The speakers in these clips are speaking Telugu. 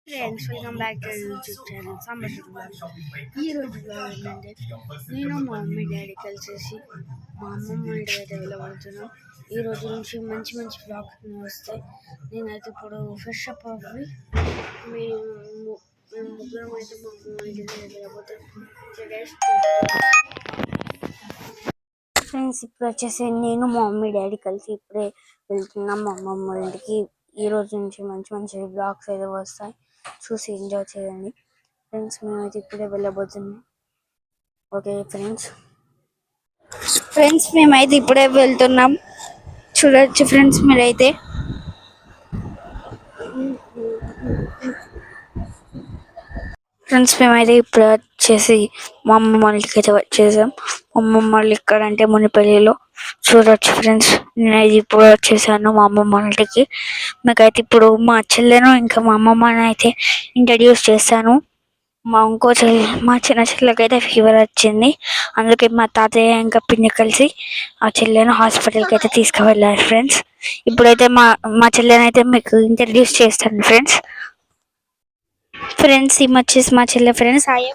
Friends welcome back to YouTube channel Sambarshith blogs. ఈ రోజు బ్లాగ్ ఏంటంటే నేను మా మమ్మీ డాడీ కలిసేసి మా అమ్మమ్మ ఇంటి అయితే వెళ్ళబోతున్నాం. ఈ రోజు నుంచి మంచి మంచి బ్లాగ్స్ వస్తాయి. నేనైతే ఇప్పుడు ఫ్రెష్ అప్ అవ్వి మేము ముగ్గురం అయితే మా అమ్మమ్మ ఇంటికి వెళ్ళబోతున్నాం. ఫ్రెండ్స్ ఇప్పుడు వచ్చేసి నేను మా మమ్మీ డాడీ కలిసి ఇప్పుడే వెళ్తున్నాం మా అమ్మమ్మ ఇంటికి. ఈ రోజు నుంచి మంచి మంచి బ్లాగ్స్ అయితే వస్తాయి, చూసి ఎంజాయ్ చేయండి ఫ్రెండ్స్. మేమైతే ఇప్పుడే వెళ్ళబోతున్నాం. ఓకే ఫ్రెండ్స్ మేమైతే ఇప్పుడే వెళ్తున్నాం, చూడొచ్చు ఫ్రెండ్స్ మీరైతే. ఫ్రెండ్స్ మేమైతే ఇప్పుడు వచ్చేసి మా అమ్మమ్మ వాళ్ళకి అయితే వచ్చేసాం. మా అమ్మమ్మ వాళ్ళు ఇక్కడ అంటే మునిపల్లిలో. చూడొచ్చు ఫ్రెండ్స్ నేనైతే ఇప్పుడు వచ్చేసాను మా అమ్మమ్మ వాళ్ళకి. మీకైతే ఇప్పుడు మా చెల్లెను ఇంకా మా అమ్మమ్మని అయితే ఇంట్రడ్యూస్ చేశాను. మా చిన్న చెల్లెకి అయితే ఫీవర్ వచ్చింది, అందుకే మా తాతయ్య ఇంకా పిన్ని కలిసి ఆ చెల్లెను హాస్పిటల్కి అయితే తీసుకువెళ్ళారు ఫ్రెండ్స్. ఇప్పుడైతే మా చెల్లెని అయితే మీకు ఇంట్రడ్యూస్ చేస్తాను ఫ్రెండ్స్. ఫ్రెండ్స్ ఈమె వచ్చేసి మా చెల్లె friends. Hi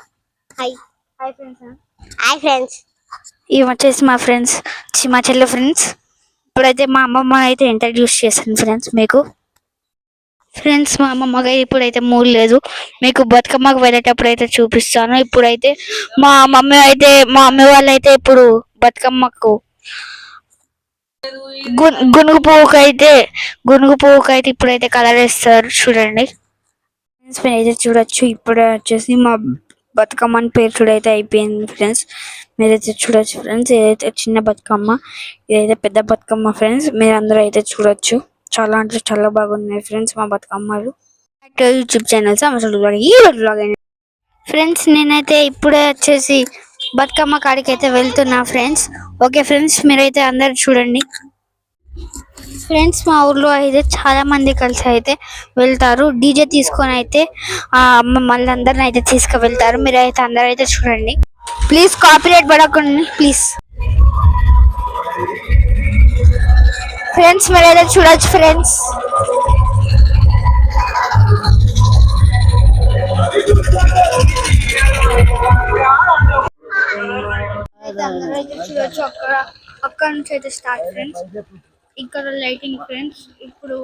hi hi friends. Hi friends. ఈమె వచ్చేసి మా ఫ్రెండ్స్, మా చెల్లె ఫ్రెండ్స్. ఇప్పుడైతే మా అమ్మమ్మ అయితే ఇంట్రడ్యూస్ చేస్తాను ఫ్రెండ్స్ మీకు. ఫ్రెండ్స్ మా అమ్మమ్మగా ఇప్పుడైతే మూడు లేదు, మీకు బతుకమ్మకు వెళ్ళేటప్పుడు అయితే చూపిస్తాను. ఇప్పుడైతే మా మమ్మీ వాళ్ళు అయితే ఇప్పుడు బతుకమ్మకు గునుగు పువ్వుకైతే ఇప్పుడైతే కలర్ వేస్తారు చూడండి ఫ్రెండ్స్. మీరైతే చూడొచ్చు ఇప్పుడే వచ్చేసి మా బతుకమ్మ పేరు చూడైతే అయిపోయింది ఫ్రెండ్స్. మీరైతే చూడొచ్చు ఫ్రెండ్స్, ఏదైతే చిన్న బతుకమ్మ ఇదైతే పెద్ద బతుకమ్మ ఫ్రెండ్స్. మీరు అందరూ అయితే చూడొచ్చు, చాలా అంటే చాలా బాగున్నాయి ఫ్రెండ్స్ మా బతుకమ్మలు. యూట్యూబ్ ఛానల్స్ ఫ్రెండ్స్ నేనైతే ఇప్పుడే వచ్చేసి బతుకమ్మ కాడికి అయితే వెళ్తున్నా ఫ్రెండ్స్. ఓకే ఫ్రెండ్స్ మీరైతే అందరు చూడండి. ఫ్రెండ్స్ మా ఊర్లో అయితే చాలా మంది కలిసి అయితే వెళ్తారు, డీజే తీసుకొని అయితే మళ్ళీ అందరిని అయితే తీసుకువెళ్తారు. మీరు అయితే అందరు అయితే చూడండి ప్లీజ్, కాపీరైట్ పడకండి ప్లీజ్. ఫ్రెండ్స్ మీరైతే చూడొచ్చు ఫ్రెండ్స్. అందరూ అయితే చూడొచ్చు, అక్కడ నుంచి అయితే స్టార్ట్ ఫ్రెండ్స్. ఇక్కడ లైటింగ్ ఫ్రెండ్స్. ఇప్పుడు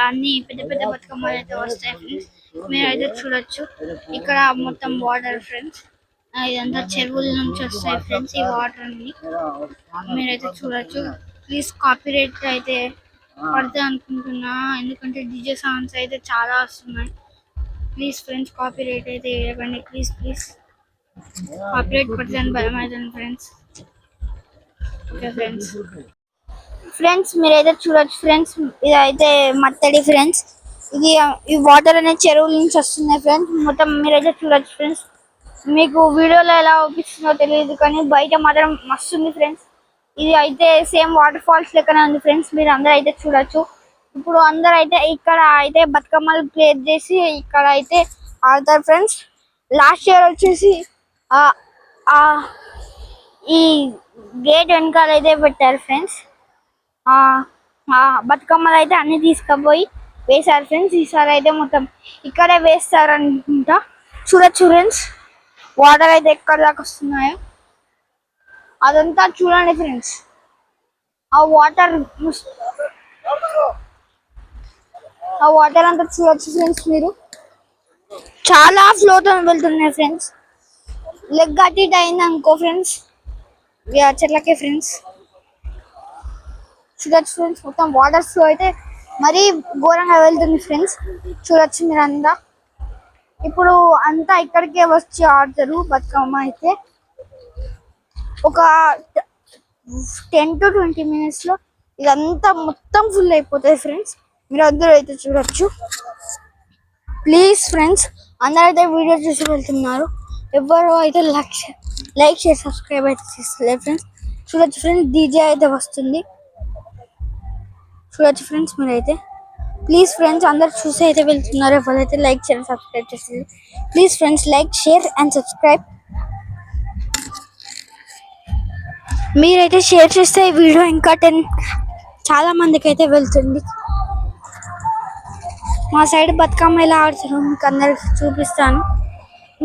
అన్ని పెద్ద పెద్ద బతుకమ్మలు అయితే వస్తాయి ఫ్రెండ్స్. మీరైతే చూడొచ్చు ఇక్కడ మొత్తం వాటర్ ఫ్రెండ్స్. ఇదంతా చెరువుల నుంచి వస్తాయి ఫ్రెండ్స్ ఈ వాటర్ అన్ని. మీరైతే చూడొచ్చు. ప్లీజ్ కాపీరైట్ అయితే పడతాయి అనుకుంటున్నా, ఎందుకంటే డీజే సాంగ్స్ అయితే చాలా వస్తున్నాయి. ప్లీజ్ ఫ్రెండ్స్ కాపీరైట్ అయితే వేయకండి ప్లీజ్ ప్లీజ్. కాపీరైట్ పడుతుంది భయం అవుతుంది ఫ్రెండ్స్. Okay friends. ఫ్రెండ్స్ మీరైతే చూడొచ్చు ఫ్రెండ్స్, ఇదైతే మత్తడి ఫ్రెండ్స్. ఈ వాటర్ అనేది చెరువుల నుంచి వస్తున్నాయి ఫ్రెండ్స్ మొత్తం. మీరైతే చూడొచ్చు ఫ్రెండ్స్. మీకు వీడియోలో ఎలా అవుపిస్తుందో తెలియదు కానీ బయట మాత్రం మస్తు ఉంది ఫ్రెండ్స్. ఇది అయితే సేమ్ వాటర్ ఫాల్స్ లెక్కనే ఉంది ఫ్రెండ్స్. మీరు అందరూ అయితే చూడొచ్చు. ఇప్పుడు అందరు అయితే ఇక్కడ అయితే బతుకమ్మలు ప్లేస్ చేసి ఇక్కడ అయితే ఆడతారు ఫ్రెండ్స్. లాస్ట్ ఇయర్ వచ్చేసి ఈ గేట్ వెనకాల అయితే పెట్టారు ఫ్రెండ్స్. బతుకమ్మలు అయితే అన్ని తీసుకుపోయి వేశారు ఫ్రెండ్స్. ఈసారి అయితే మొత్తం ఇక్కడే వేస్తారు అనుకుంటా. చూడొచ్చు ఫ్రెండ్స్ వాటర్ అయితే ఎక్కడ దాకా వస్తున్నాయో అదంతా చూడండి ఫ్రెండ్స్. ఆ వాటర్ అంతా చూడొచ్చు ఫ్రెండ్స్. మీరు చాలా ఫ్లోతో వెళ్తున్నాయి ఫ్రెండ్స్. లెగ్ అటు ఇటు అయింది అనుకో ఫ్రెండ్స్ చెట్లకే ఫ్రెండ్స్. చూడొచ్చు ఫ్రెండ్స్ మొత్తం వాటర్ ఫ్లో అయితే మరీ ఘోరంగా వెళ్తుంది ఫ్రెండ్స్. చూడొచ్చు మీరు అంతా. ఇప్పుడు అంతా ఇక్కడికే వచ్చి ఆడతారు బతుకమ్మ అయితే. ఒక 10 to 20 minutes లో ఇదంతా మొత్తం ఫుల్ అయిపోతాయి ఫ్రెండ్స్. మీరు అందరూ అయితే చూడొచ్చు. ప్లీజ్ ఫ్రెండ్స్ అందరూ అయితే వీడియో చూసి వెళ్తున్నారు, ఎవరు అయితే లైక్ షేర్ సబ్స్క్రైబ్ అయితే చేస్తలేదు ఫ్రెండ్స్. చూడొచ్చు ఫ్రెండ్స్ డీజే అయితే వస్తుంది. చూడొచ్చు ఫ్రెండ్స్ మీరైతే. ప్లీజ్ ఫ్రెండ్స్ అందరు చూసి అయితే వెళ్తున్నారు, ఎవరైతే లైక్ షేర్ సబ్స్క్రైబ్ చేస్తుంది please friends like share and subscribe. మీరైతే షేర్ చేస్తే ఈ వీడియో ఇంకా చాలా మందికి అయితే వెళ్తుంది. మా సైడ్ బతుకమ్మ ఎలా ఆడతారు మీకు అందరికి చూపిస్తాను.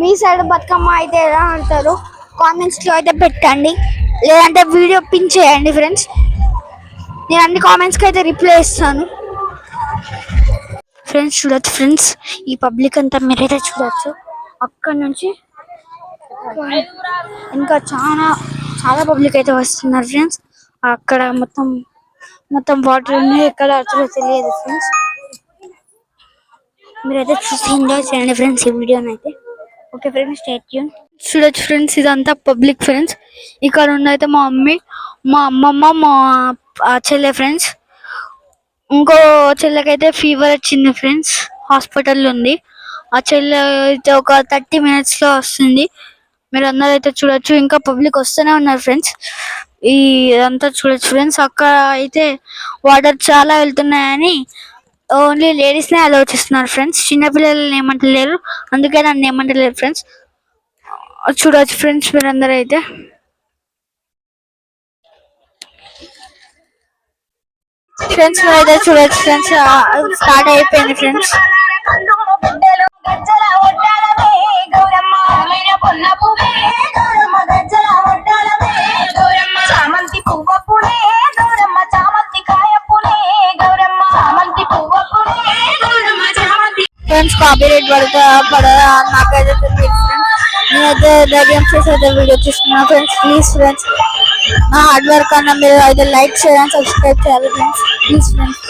మీ సైడ్ బతుకమ్మ అయితే ఎలా ఆడతారు కామెంట్స్ లో అయితే పెట్టండి, లేదంటే వీడియో పిన్ చేయండి ఫ్రెండ్స్. నేను అన్ని కామెంట్స్ కి అయితే రిప్లై ఇస్తాను. ఫ్రెండ్స్ చూడొచ్చు ఫ్రెండ్స్, ఈ పబ్లిక్ అంతా మీరైతే చూడొచ్చు. అక్కడ నుంచి ఇంకా చాలా చాలా పబ్లిక్ అయితే వస్తున్నారు ఫ్రెండ్స్. అక్కడ మొత్తం మొత్తం వాటర్ ఉన్నాయి, ఎక్కడ ఆడుతారో తెలియదు ఫ్రెండ్స్. మీరైతే చూసి ఎంజాయ్ చేయండి ఫ్రెండ్స్ ఈ వీడియోని అయితే. Okay friends, stay tune. చూడొచ్చు ఫ్రెండ్స్, ఇదంతా పబ్లిక్ ఫ్రెండ్స్. ఇక్కడ ఉన్నైతే మా మమ్మీ, మా అమ్మమ్మ, మా చెల్లె ఫ్రెండ్స్. ఇంకో చెల్లెకైతే ఫీవర్ వచ్చింది ఫ్రెండ్స్, హాస్పిటల్లో ఉంది. ఆ చెల్లె అయితే ఒక 30 minutes లో వస్తుంది. మీరు అందరూ అయితే చూడొచ్చు, ఇంకా పబ్లిక్ వస్తూనే ఉన్నారు ఫ్రెండ్స్. ఈ అంతా చూడొచ్చు ఫ్రెండ్స్. అక్కడ అయితే వాటర్ చాలా వెళ్తున్నాయని ఓన్లీ లేడీస్ నే అలౌ చేస్తున్నారు ఫ్రెండ్స్, చిన్నపిల్లలని ఏమంటలేరు, అందుకే నన్ను ఏమంటలేరు ఫ్రెండ్స్. చూడొచ్చు ఫ్రెండ్స్ మీరందరూ అయితే. ఫ్రెండ్స్ మీరైతే చూడొచ్చు ఫ్రెండ్స్, స్టార్ట్ అయిపోయింది ఫ్రెండ్స్. ఫ్రెండ్స్ కాపీరైట్ పడదా నాకైతే తెలియదు ఫ్రెండ్స్. నేనైతే ధైర్యం చేసి అయితే వీడియో చూస్తున్నా ఫ్రెండ్స్. ప్లీజ్ ఫ్రెండ్స్, నా హార్డ్ వర్క్ అన్న మీరు అయితే లైక్ చేయాలి, సబ్స్క్రైబ్ చేయాలి ఫ్రెండ్స్. Please friends.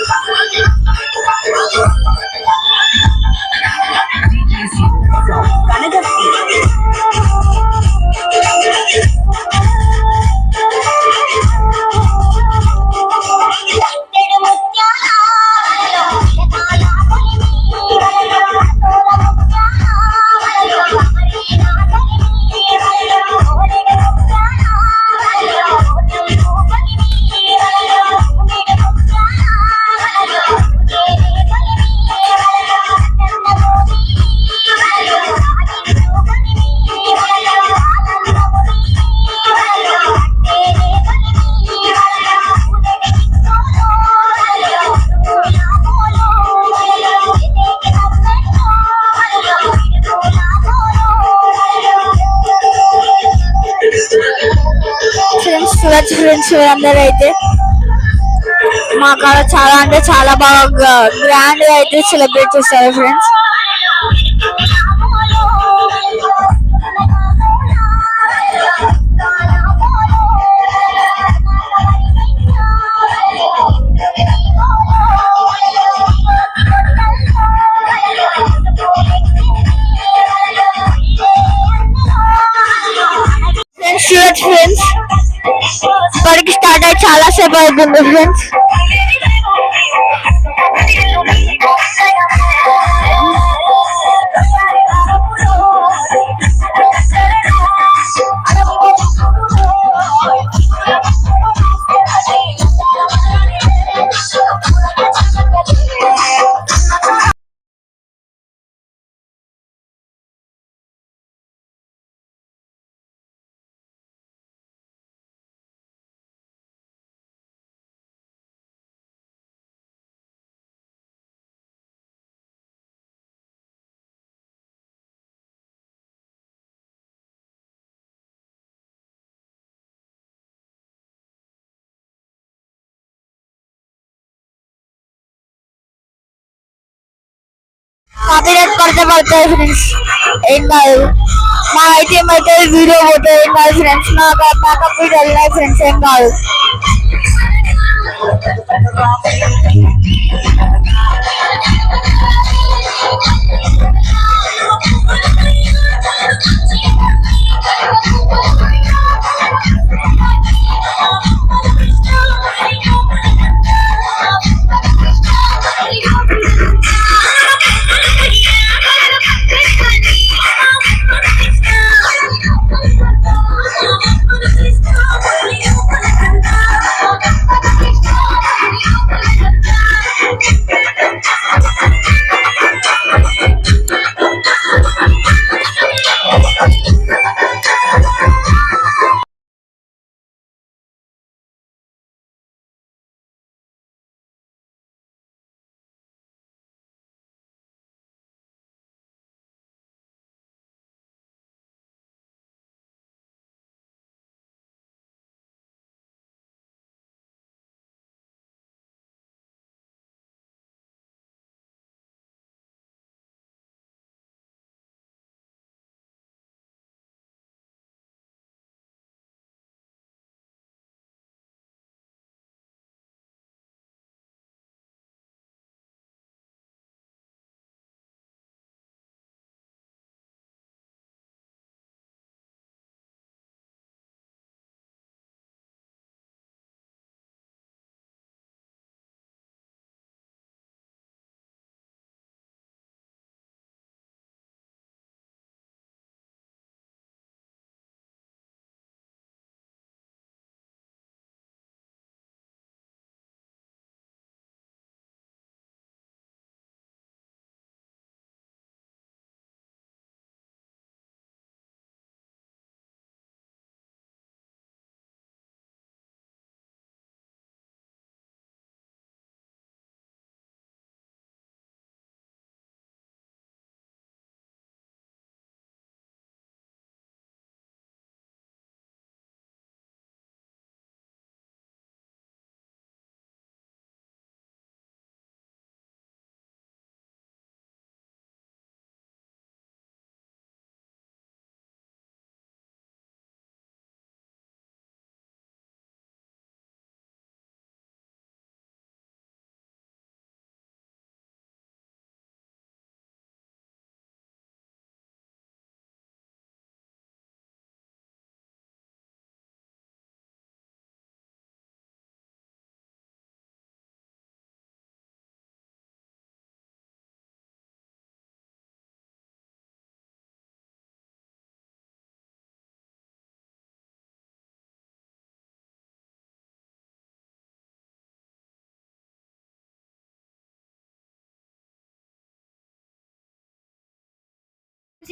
ఫ్రెండ్స్ చూడొచ్చు ఫ్రెండ్స్ అందరూ అయితే. మా కాడ చాలా అంటే చాలా బాగా గ్రాండ్ గా అయితే సెలబ్రేట్ చేస్తారు ఫ్రెండ్స్. చూడొచ్చు ఫ్రెండ్స్, ఇప్పటికి స్టార్ట్ అయ్యి చాలా సేపు అవుతుంది ఫ్రెండ్స్. కాపీరైట్ పడతాయి ఫ్రెండ్స్, ఏం కాదు. మా అయితే ఏమైతే వీడియో పోతే ఏం కాదు ఫ్రెండ్స్, నాకు బ్యాకప్ వీడియో వెళ్ళినాయి ఫ్రెండ్స్, ఏం కాదు.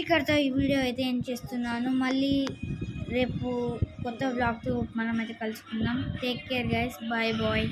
ఇక్కడితో ఈ వీడియో అయితే ఏం చేస్తున్నాను. మళ్ళీ రేపు కొత్త బ్లాగ్తో మనం అయితే కలుసుకుందాం. Take care guys, bye bye.